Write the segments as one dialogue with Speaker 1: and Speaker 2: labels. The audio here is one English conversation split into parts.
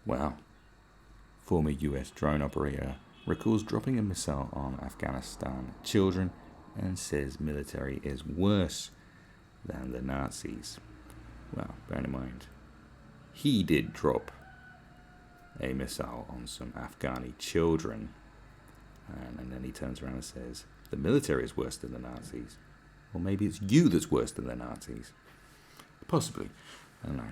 Speaker 1: Well, former US drone operator recalls dropping a missile on Afghanistan children and says military is worse than the Nazis. Well, bear in mind, he did drop a missile on some Afghani children, and then he turns around and says, the military is worse than the Nazis. Or maybe it's you that's worse than the Nazis. Possibly. I don't know.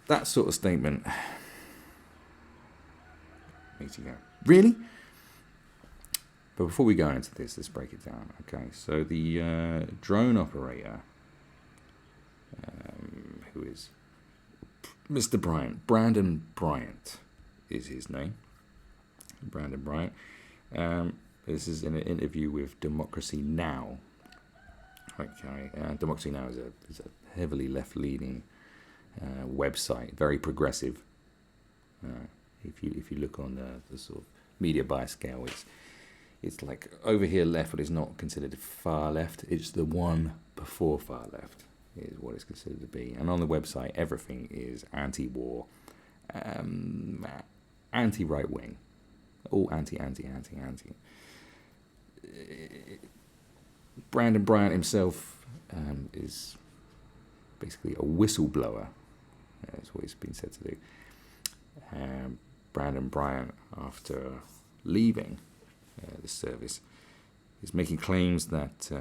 Speaker 1: That sort of statement makes you go, really? But before we go into this, let's break it down. Okay, so the drone operator, who is Mr. Bryant, Brandon Bryant is his name. Brandon Bryant. This is in an interview with Democracy Now! Okay, Democracy Now! is a heavily left-leaning website, very progressive. If you look on the sort of media bias scale, it's like over here left, but it's not considered far left. It's the one before far left is what it's considered to be. And on the website, everything is anti-war, anti-right wing, all anti. Brandon Bryant himself is basically a whistleblower. That's what he's been said to do. Brandon Bryant, after leaving the service, is making claims that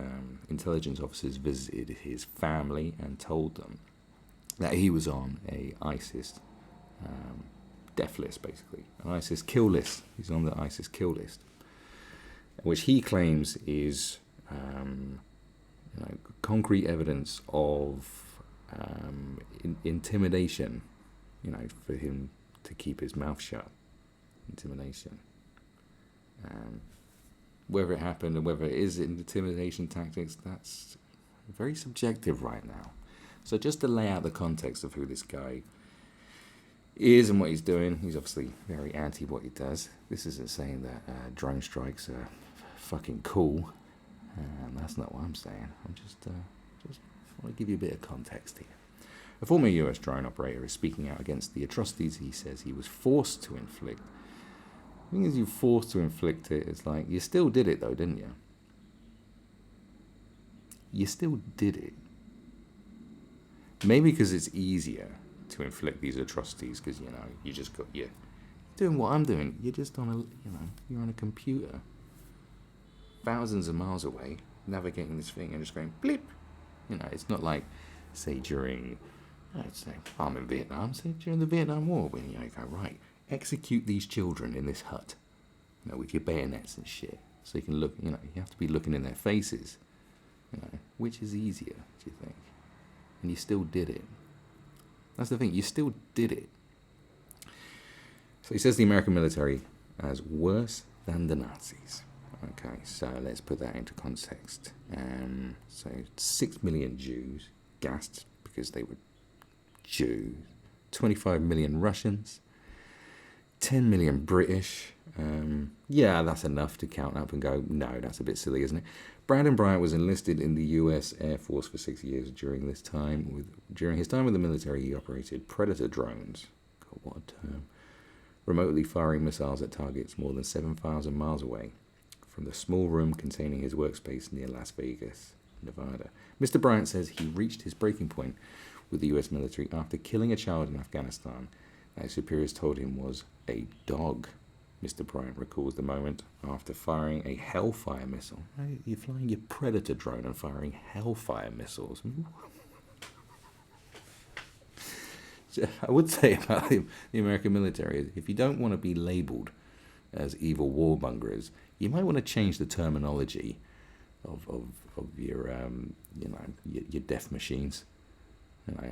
Speaker 1: intelligence officers visited his family and told them that he was on a ISIS death list, basically, an ISIS kill list. He's on the ISIS kill list, which he claims is concrete evidence of intimidation, for him to keep his mouth shut. Intimidation. Whether it happened and whether it is intimidation tactics, that's very subjective right now. So just to lay out the context of who this guy is and what he's doing, he's obviously very anti what he does. This isn't saying that drone strikes are fucking cool. That's not what I'm saying. I'm just want to give you a bit of context here. A former US drone operator is speaking out against the atrocities he says he was forced to inflict. The thing is, you're forced to inflict it. It's like, you still did it though, didn't you? You still did it. Maybe because it's easier to inflict these atrocities because, you just got, you're doing what I'm doing. You're just on you're on a computer thousands of miles away, navigating this thing and just going blip. It's not like, say, during, I'd say, I'm in Vietnam, say during the Vietnam War, when you go, right, execute these children in this hut, with your bayonets and shit. So you can look, you have to be looking in their faces. Which is easier, do you think? And you still did it. That's the thing, you still did it. So he says the American military is worse than the Nazis. Okay, so let's put that into context. So 6 million Jews gassed because they were Jews. 25 million Russians. 10 million British. Yeah, that's enough to count up and go, no, that's a bit silly, isn't it? Brandon Bryant was enlisted in the US Air Force for 6 years. During his time with the military, he operated Predator drones. God, what a term. Remotely firing missiles at targets more than 7,000 miles away from the small room containing his workspace near Las Vegas, Nevada. Mr. Bryant says he reached his breaking point with the US military after killing a child in Afghanistan that his superiors told him was a dog. Mr. Bryant recalls the moment after firing a Hellfire missile. You're flying your Predator drone and firing Hellfire missiles. I would say about the American military, if you don't want to be labelled as evil warmongers, you might want to change the terminology of your your death machines.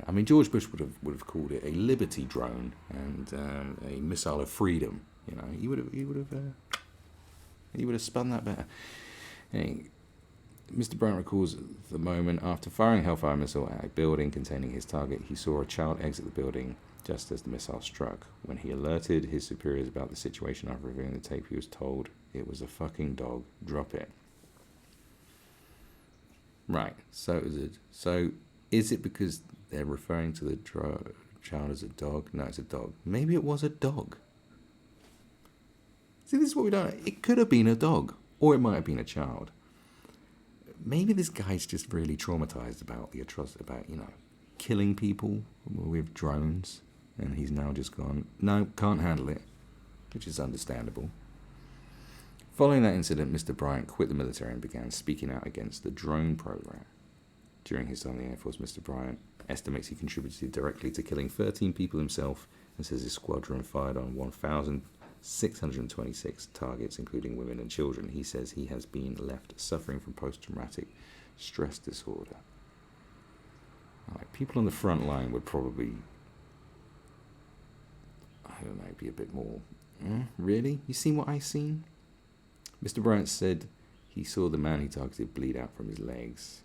Speaker 1: I mean, George Bush would have called it a Liberty drone and a missile of freedom. He would have spun that better. Anyway, Mr. Bryant recalls the moment after firing a Hellfire missile at a building containing his target. He saw a child exit the building just as the missile struck. When he alerted his superiors about the situation after reviewing the tape, he was told it was a fucking dog. Drop it. Right. So is it because they're referring to the child as a dog. No, it's a dog. Maybe it was a dog. See, this is what we don't know. It could have been a dog, or it might have been a child. Maybe this guy's just really traumatized about the atrocity, about, killing people with drones, and he's now just gone, no, can't handle it, which is understandable. Following that incident, Mr. Bryant quit the military and began speaking out against the drone program. During his time in the Air Force, Mr. Bryant estimates he contributed directly to killing 13 people himself, and says his squadron fired on 1,626 targets, including women and children. He says he has been left suffering from post-traumatic stress disorder. Like, people on the front line would probably, I don't know, be a bit more, really? You seen what I seen? Mr. Bryant said he saw the man he targeted bleed out from his legs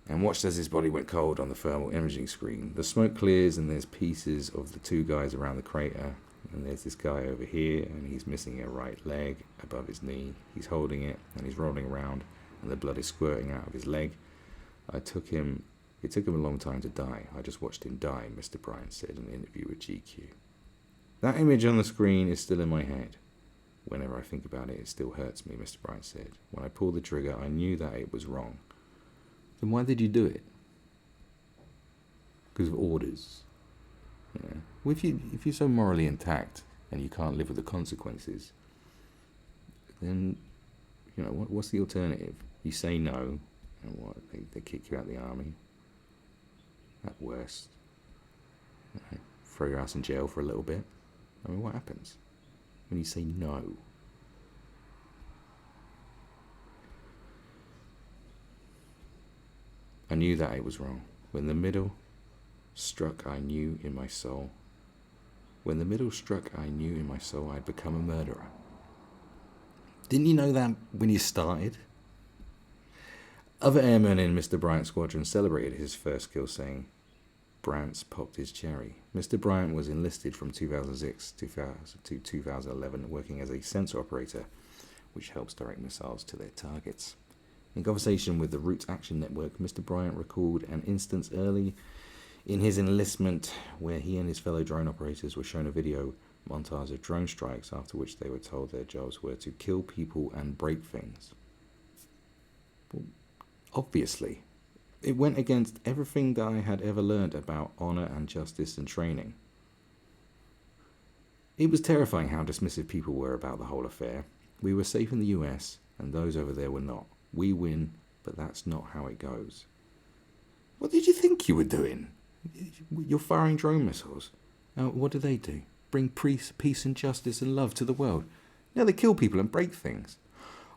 Speaker 1: and watched as his body went cold on the thermal imaging screen. The smoke clears and there's pieces of the two guys around the crater, and there's this guy over here and he's missing a right leg above his knee. He's holding it and he's rolling around and the blood is squirting out of his leg. It took him a long time to die. I just watched him die, Mr. Bryant said in an interview with GQ. That image on the screen is still in my head. Whenever I think about it, it still hurts me, Mr. Bryant said. When I pulled the trigger, I knew that it was wrong. Then why did you do it? Because of orders. Yeah. Well, if you're so morally intact and you can't live with the consequences, then, what's the alternative? You say no, and what? They kick you out of the army. At worst. Throw your ass in jail for a little bit. I mean, what happens when you say no? I knew that it was wrong. When the middle struck, I knew in my soul. When the middle struck, I knew in my soul I'd become a murderer. Didn't you know that when you started? Other airmen in Mr. Bryant's squadron celebrated his first kill, saying, Bryant's popped his cherry. Mr. Bryant was enlisted from 2006 to 2011, working as a sensor operator, which helps direct missiles to their targets. In conversation with the Root Action Network, Mr. Bryant recalled an instance early in his enlistment where he and his fellow drone operators were shown a video montage of drone strikes, after which they were told their jobs were to kill people and break things. Well, obviously, it went against everything that I had ever learned about honor and justice and training. It was terrifying how dismissive people were about the whole affair. We were safe in the US, and those over there were not. We win, but that's not how it goes. What did you think you were doing? You're firing drone missiles. What do? Bring peace and justice and love to the world. Now they kill people and break things.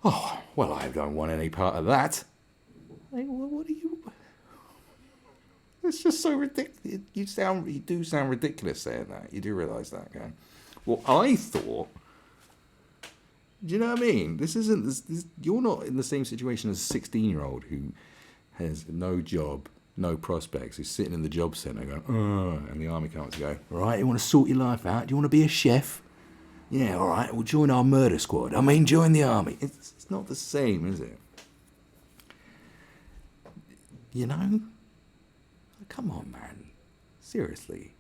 Speaker 1: Oh, well, I don't want any part of that. Like, what are you... It's just so ridiculous. You do sound ridiculous saying that. You do realise that, okay? Well, I thought... Do you know what I mean? You're not in the same situation as a 16-year-old who has no job, no prospects, who's sitting in the job centre going, and the army comes to go, all right, you want to sort your life out? Do you want to be a chef? Yeah, all right, well, join our murder squad. Join the army. It's not the same, is it? Come on, man. Seriously.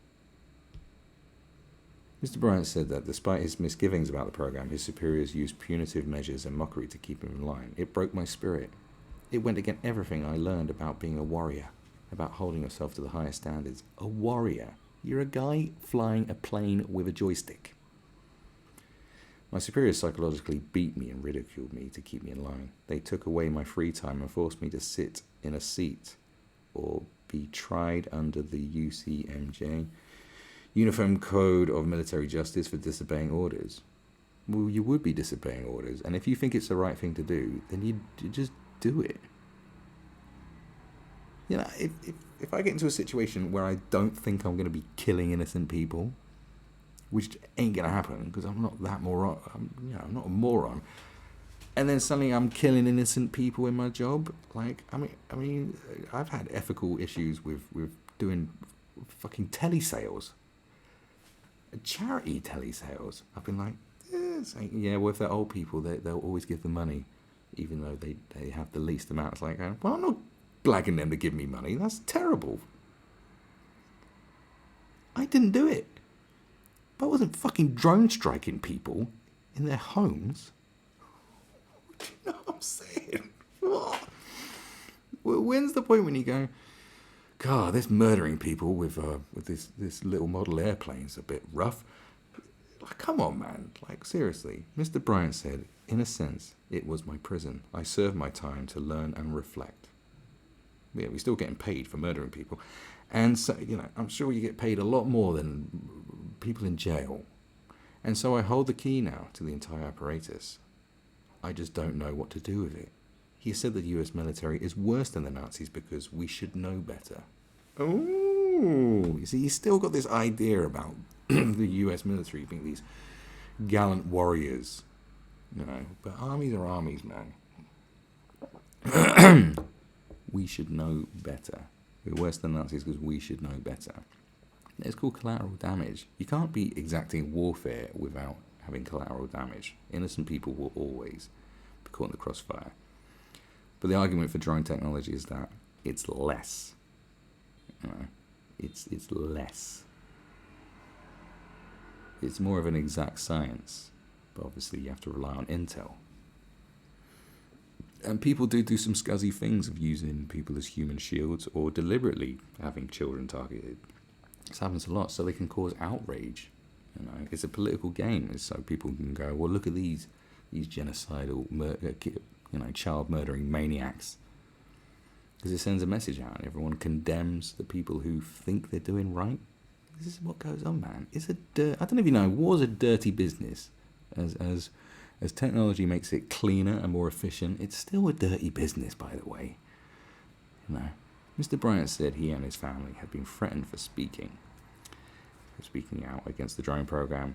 Speaker 1: Mr. Bryant said that despite his misgivings about the program, his superiors used punitive measures and mockery to keep him in line. It broke my spirit. It went against everything I learned about being a warrior, about holding yourself to the highest standards. A warrior. You're a guy flying a plane with a joystick. My superiors psychologically beat me and ridiculed me to keep me in line. They took away my free time and forced me to sit in a seat or be tried under the UCMJ, Uniform Code of Military Justice, for disobeying orders. Well, you would be disobeying orders, and if you think it's the right thing to do, then you just do it. If I get into a situation where I don't think I'm going to be killing innocent people, which ain't going to happen because I'm not that moron. I'm not a moron. And then suddenly I'm killing innocent people in my job. I've had ethical issues with doing fucking telesales. Charity telesales. I've been like, well, if they're old people, they'll always give the money, even though they have the least amount. It's like, well, I'm not blagging them to give me money. That's terrible. I didn't do it. But I wasn't fucking drone striking people in their homes. Do you know what I'm saying? What? When's the point when you go, God, this murdering people with this little model airplane's a bit rough? Like, come on, man. Like, seriously. Mr. Bryant said, in a sense, it was my prison. I served my time to learn and reflect. Yeah, we're still getting paid for murdering people. And so, I'm sure you get paid a lot more than people in jail. And so I hold the key now to the entire apparatus. I just don't know what to do with it. He said the US military is worse than the Nazis because we should know better. Oh, you see, he's still got this idea about the US military being these gallant warriors. But armies are armies, man. We should know better. We're worse than Nazis because we should know better. It's called collateral damage. You can't be exacting warfare without having collateral damage. Innocent people will always be caught in the crossfire. But the argument for drone technology is that it's less. It's less. It's more of an exact science. But obviously you have to rely on intel. And people do some scuzzy things of using people as human shields or deliberately having children targeted. This happens a lot, so they can cause outrage. It's a political game, so people can go, well, look at these genocidal, child murdering maniacs. Because it sends a message out, and everyone condemns the people who think they're doing right. This is what goes on, man. I don't know if you know, war's a dirty business. As technology makes it cleaner and more efficient, it's still a dirty business, by the way. Mr. Bryant said he and his family had been threatened for speaking out against the drone program,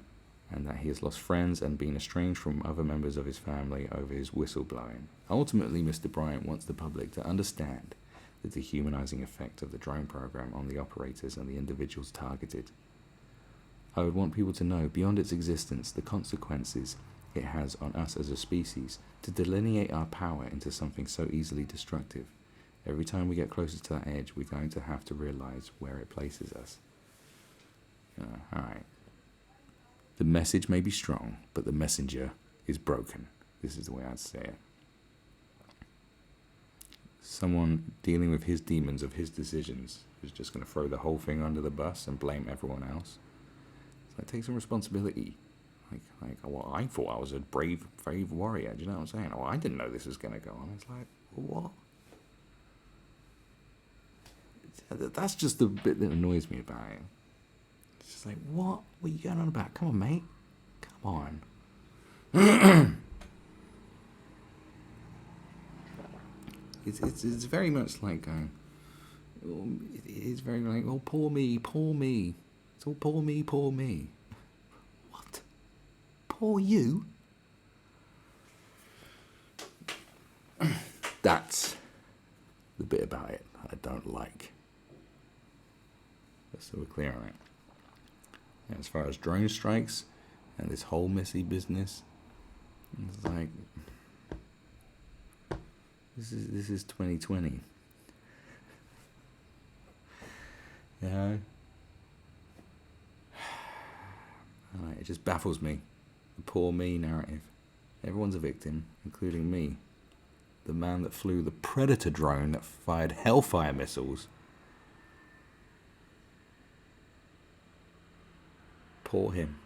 Speaker 1: and that he has lost friends and been estranged from other members of his family over his whistleblowing. Ultimately, Mr. Bryant wants the public to understand the dehumanizing effect of the drone program on the operators and the individuals targeted. I would want people to know, beyond its existence, the consequences it has on us as a species to delineate our power into something so easily destructive. Every time we get closer to that edge, we're going to have to realize where it places us. Alright. The message may be strong, but the messenger is broken. This is the way I'd say it. Someone dealing with his demons of his decisions is just going to throw the whole thing under the bus and blame everyone else. It's like, take some responsibility. Well, I thought I was a brave warrior. Do you know what I'm saying? Well, I didn't know this was going to go on. It's like, what? That's just the bit that annoys me about it. It's just like, what? What are you going on about? Come on, mate. Come on. It's very much like it's very like, oh, poor me. It's all poor me. What? Poor you? That's the bit about it I don't like. So we're clear on it. And as far as drone strikes and this whole messy business, it's like, this is 2020. It just baffles me. The poor me narrative. Everyone's a victim, including me. The man that flew the Predator drone that fired Hellfire missiles. Poor him.